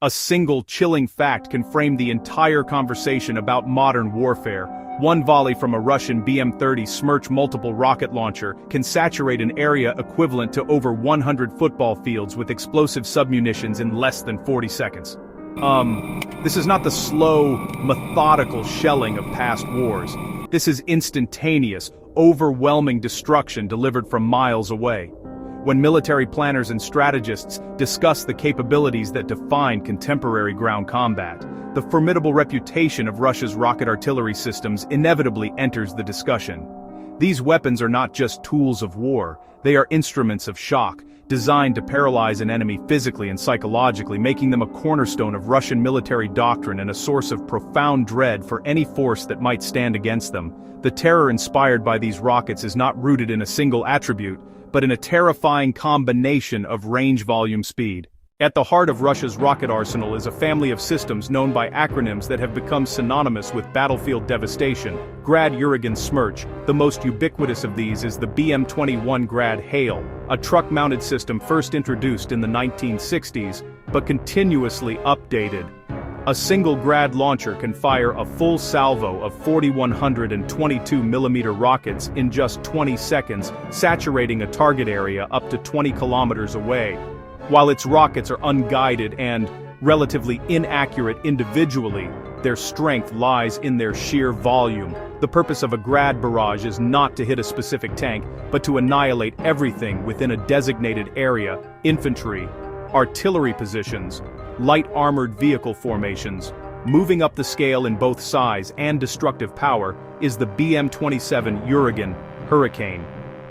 A single chilling fact can frame the entire conversation about modern warfare. One volley from a Russian BM-30 Smerch multiple rocket launcher can saturate an area equivalent to over 100 football fields with explosive submunitions in less than 40 seconds. This is not the slow, methodical shelling of past wars. This is instantaneous, overwhelming destruction delivered from miles away. When military planners and strategists discuss the capabilities that define contemporary ground combat, the formidable reputation of Russia's rocket artillery systems inevitably enters the discussion. These weapons are not just tools of war, they are instruments of shock, designed to paralyze an enemy physically and psychologically, making them a cornerstone of Russian military doctrine and a source of profound dread for any force that might stand against them. The terror inspired by these rockets is not rooted in a single attribute, but in a terrifying combination of range, volume, speed. At the heart of Russia's rocket arsenal is a family of systems known by acronyms that have become synonymous with battlefield devastation. Grad, Uragan, Smerch. The most ubiquitous of these is the BM-21 Grad Hail, a truck-mounted system first introduced in the 1960s, but continuously updated. A single Grad launcher can fire a full salvo of 4,122mm rockets in just 20 seconds, saturating a target area up to 20 kilometers away. While its rockets are unguided and relatively inaccurate individually, their strength lies in their sheer volume. The purpose of a Grad barrage is not to hit a specific tank, but to annihilate everything within a designated area: infantry, artillery positions, light armored vehicle formations. Moving up the scale in both size and destructive power is the BM-27 Uragan Hurricane.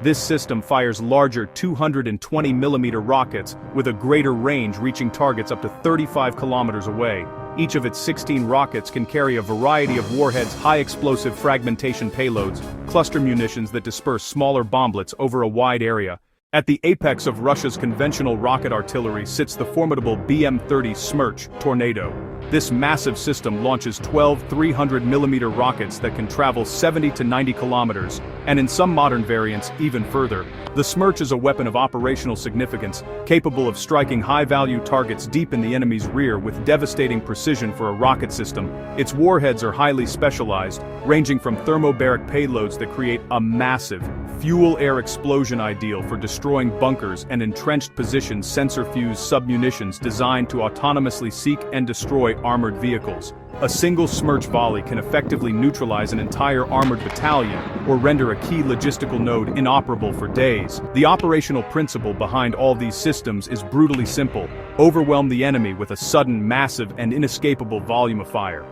This system fires larger 220mm rockets with a greater range, reaching targets up to 35 kilometers away. Each of its 16 rockets can carry a variety of warheads, high-explosive fragmentation payloads, cluster munitions that disperse smaller bomblets over a wide area. At the apex of Russia's conventional rocket artillery sits the formidable BM-30 Smerch Tornado. This massive system launches 12 300mm rockets that can travel 70 to 90 kilometers, and in some modern variants, even further. The Smerch is a weapon of operational significance, capable of striking high-value targets deep in the enemy's rear with devastating precision for a rocket system. Its warheads are highly specialized, ranging from thermobaric payloads that create a massive, fuel-air explosion ideal for destroying bunkers and entrenched positions, sensor-fused submunitions designed to autonomously seek and destroy armored vehicles. A single Smerch volley can effectively neutralize an entire armored battalion or render a key logistical node inoperable for days. The operational principle behind all these systems is brutally simple: overwhelm the enemy with a sudden, massive, and inescapable volume of fire.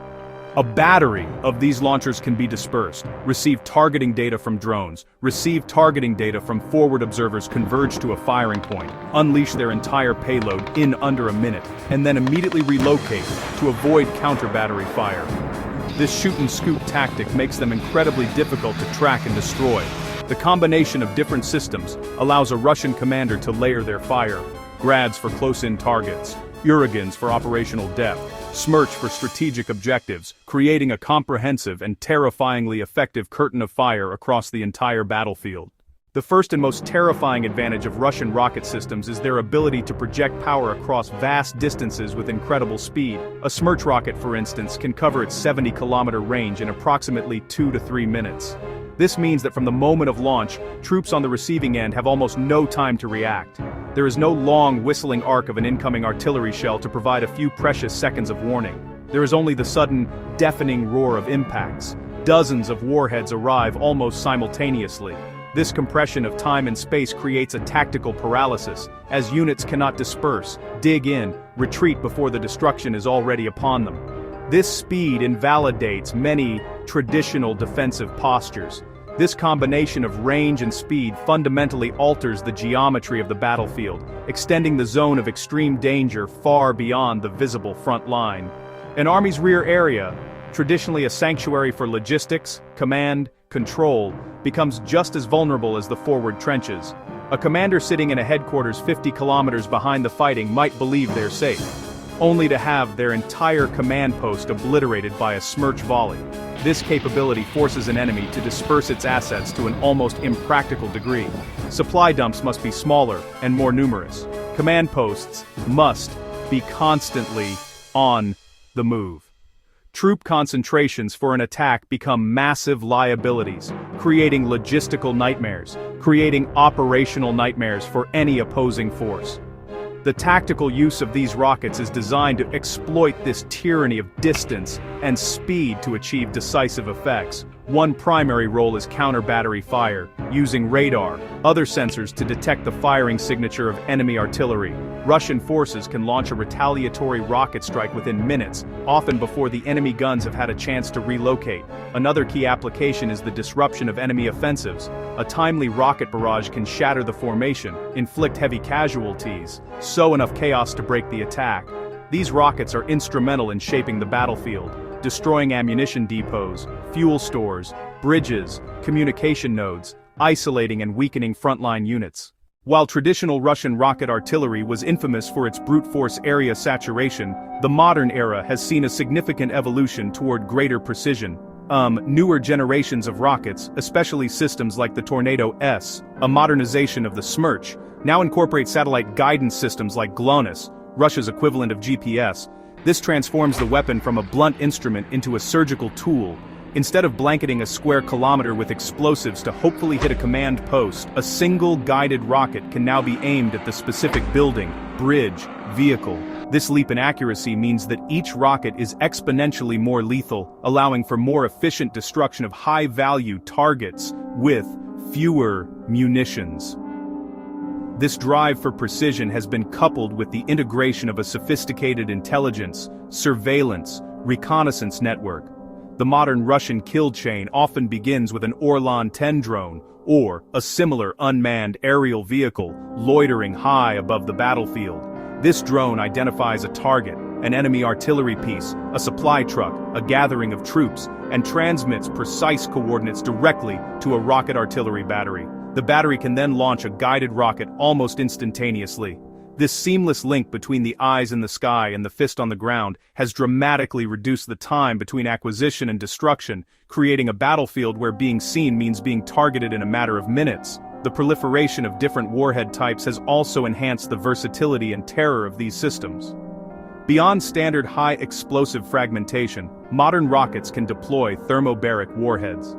A battery of these launchers can be dispersed, receive targeting data from drones, receive targeting data from forward observers, converge to a firing point, unleash their entire payload in under a minute, and then immediately relocate to avoid counter-battery fire. This shoot-and-scoot tactic makes them incredibly difficult to track and destroy. The combination of different systems allows a Russian commander to layer their fire: Grads for close-in targets, Uragans for operational depth, Smerch for strategic objectives, creating a comprehensive and terrifyingly effective curtain of fire across the entire battlefield. The first and most terrifying advantage of Russian rocket systems is their ability to project power across vast distances with incredible speed. A Smerch rocket, for instance, can cover its 70-kilometer range in approximately 2 to 3 minutes. This means that from the moment of launch, troops on the receiving end have almost no time to react. There is no long, whistling arc of an incoming artillery shell to provide a few precious seconds of warning. There is only the sudden, deafening roar of impacts. Dozens of warheads arrive almost simultaneously. This compression of time and space creates a tactical paralysis, as units cannot disperse, dig in, retreat before the destruction is already upon them. This speed invalidates many traditional defensive postures. This combination of range and speed fundamentally alters the geometry of the battlefield, extending the zone of extreme danger far beyond the visible front line. An army's rear area, traditionally a sanctuary for logistics, command, control, becomes just as vulnerable as the forward trenches. A commander sitting in a headquarters 50 kilometers behind the fighting might believe they're safe, only to have their entire command post obliterated by a Smerch volley. This capability forces an enemy to disperse its assets to an almost impractical degree. Supply dumps must be smaller and more numerous. Command posts must be constantly on the move. Troop concentrations for an attack become massive liabilities, creating logistical nightmares, creating operational nightmares for any opposing force. The tactical use of these rockets is designed to exploit this tyranny of distance and speed to achieve decisive effects. One primary role is counter-battery fire, using radar, other sensors to detect the firing signature of enemy artillery. Russian forces can launch a retaliatory rocket strike within minutes, often before the enemy guns have had a chance to relocate. Another key application is the disruption of enemy offensives. A timely rocket barrage can shatter the formation, inflict heavy casualties, sow enough chaos to break the attack. These rockets are instrumental in shaping the battlefield, destroying ammunition depots, fuel stores, bridges, communication nodes, isolating and weakening frontline units. While traditional Russian rocket artillery was infamous for its brute force area saturation, the modern era has seen a significant evolution toward greater precision. Newer generations of rockets, especially systems like the Tornado S, a modernization of the Smerch, now incorporate satellite guidance systems like GLONASS, Russia's equivalent of GPS. This transforms the weapon from a blunt instrument into a surgical tool. Instead of blanketing a square kilometer with explosives to hopefully hit a command post, a single guided rocket can now be aimed at the specific building, bridge, vehicle. This leap in accuracy means that each rocket is exponentially more lethal, allowing for more efficient destruction of high-value targets with fewer munitions. This drive for precision has been coupled with the integration of a sophisticated intelligence, surveillance, reconnaissance network. The modern Russian kill chain often begins with an Orlan-10 drone, or a similar unmanned aerial vehicle, loitering high above the battlefield. This drone identifies a target, an enemy artillery piece, a supply truck, a gathering of troops, and transmits precise coordinates directly to a rocket artillery battery. The battery can then launch a guided rocket almost instantaneously. This seamless link between the eyes in the sky and the fist on the ground has dramatically reduced the time between acquisition and destruction, creating a battlefield where being seen means being targeted in a matter of minutes. The proliferation of different warhead types has also enhanced the versatility and terror of these systems. Beyond standard high explosive fragmentation, modern rockets can deploy thermobaric warheads.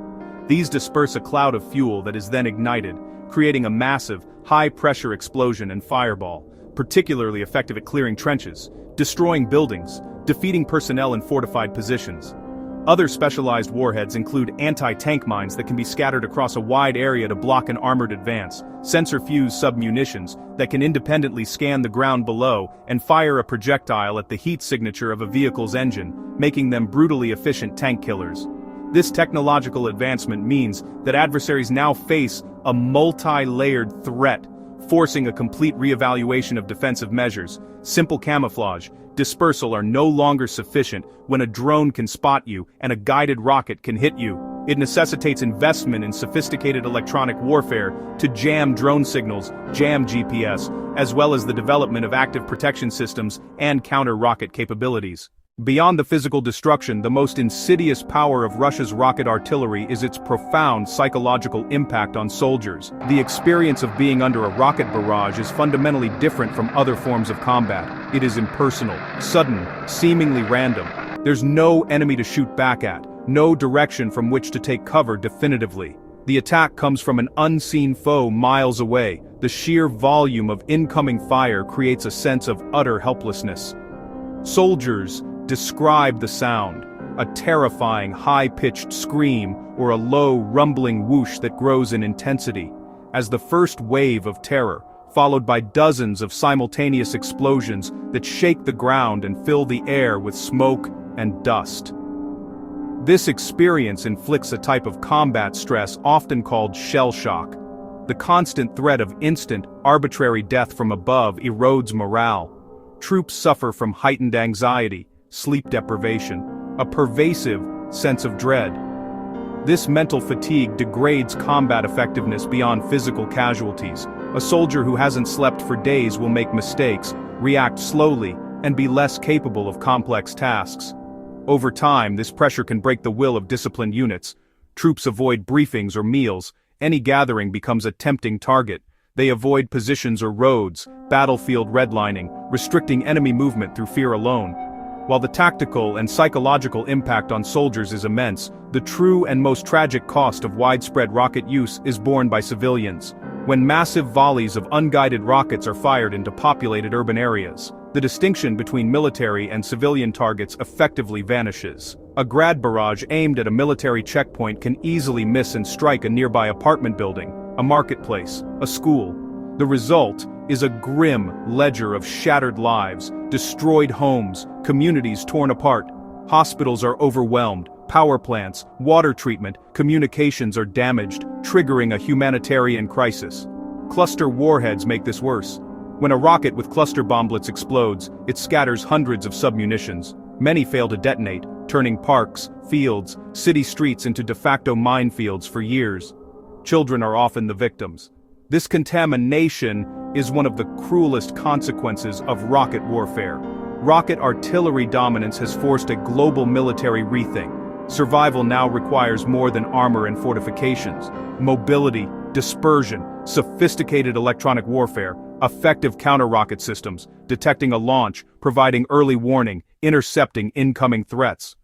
These disperse a cloud of fuel that is then ignited, creating a massive, high-pressure explosion and fireball, particularly effective at clearing trenches, destroying buildings, defeating personnel in fortified positions. Other specialized warheads include anti-tank mines that can be scattered across a wide area to block an armored advance, sensor-fused submunitions that can independently scan the ground below and fire a projectile at the heat signature of a vehicle's engine, making them brutally efficient tank killers. This technological advancement means that adversaries now face a multi-layered threat, forcing a complete reevaluation of defensive measures. Simple camouflage, dispersal are no longer sufficient when a drone can spot you and a guided rocket can hit you. It necessitates investment in sophisticated electronic warfare to jam drone signals, jam GPS, as well as the development of active protection systems and counter-rocket capabilities. Beyond the physical destruction, the most insidious power of Russia's rocket artillery is its profound psychological impact on soldiers. The experience of being under a rocket barrage is fundamentally different from other forms of combat. It is impersonal, sudden, seemingly random. There's no enemy to shoot back at, no direction from which to take cover definitively. The attack comes from an unseen foe miles away. The sheer volume of incoming fire creates a sense of utter helplessness. Soldiers describe the sound, a terrifying high-pitched scream or a low rumbling whoosh that grows in intensity, as the first wave of terror, followed by dozens of simultaneous explosions that shake the ground and fill the air with smoke and dust. This experience inflicts a type of combat stress often called shell shock. The constant threat of instant, arbitrary death from above erodes morale. Troops suffer from heightened anxiety, sleep deprivation, a pervasive sense of dread. This mental fatigue degrades combat effectiveness beyond physical casualties. A soldier who hasn't slept for days will make mistakes, react slowly, and be less capable of complex tasks. Over time, this pressure can break the will of disciplined units. Troops avoid briefings or meals. Any gathering becomes a tempting target. They avoid positions or roads, battlefield redlining, restricting enemy movement through fear alone. While the tactical and psychological impact on soldiers is immense, the true and most tragic cost of widespread rocket use is borne by civilians. When massive volleys of unguided rockets are fired into populated urban areas, the distinction between military and civilian targets effectively vanishes. A grad barrage aimed at a military checkpoint can easily miss and strike a nearby apartment building, a marketplace, a school. The result is a grim ledger of shattered lives, destroyed homes, communities torn apart. Hospitals are overwhelmed, power plants, water treatment, communications are damaged, triggering a humanitarian crisis. Cluster warheads make this worse. When a rocket with cluster bomblets explodes, it scatters hundreds of submunitions. Many fail to detonate, turning parks, fields, city streets into de facto minefields for years. Children are often the victims. This contamination is one of the cruelest consequences of rocket warfare. Rocket artillery dominance has forced a global military rethink. Survival now requires more than armor and fortifications. Mobility, dispersion, sophisticated electronic warfare, effective counter-rocket systems, detecting a launch, providing early warning, intercepting incoming threats.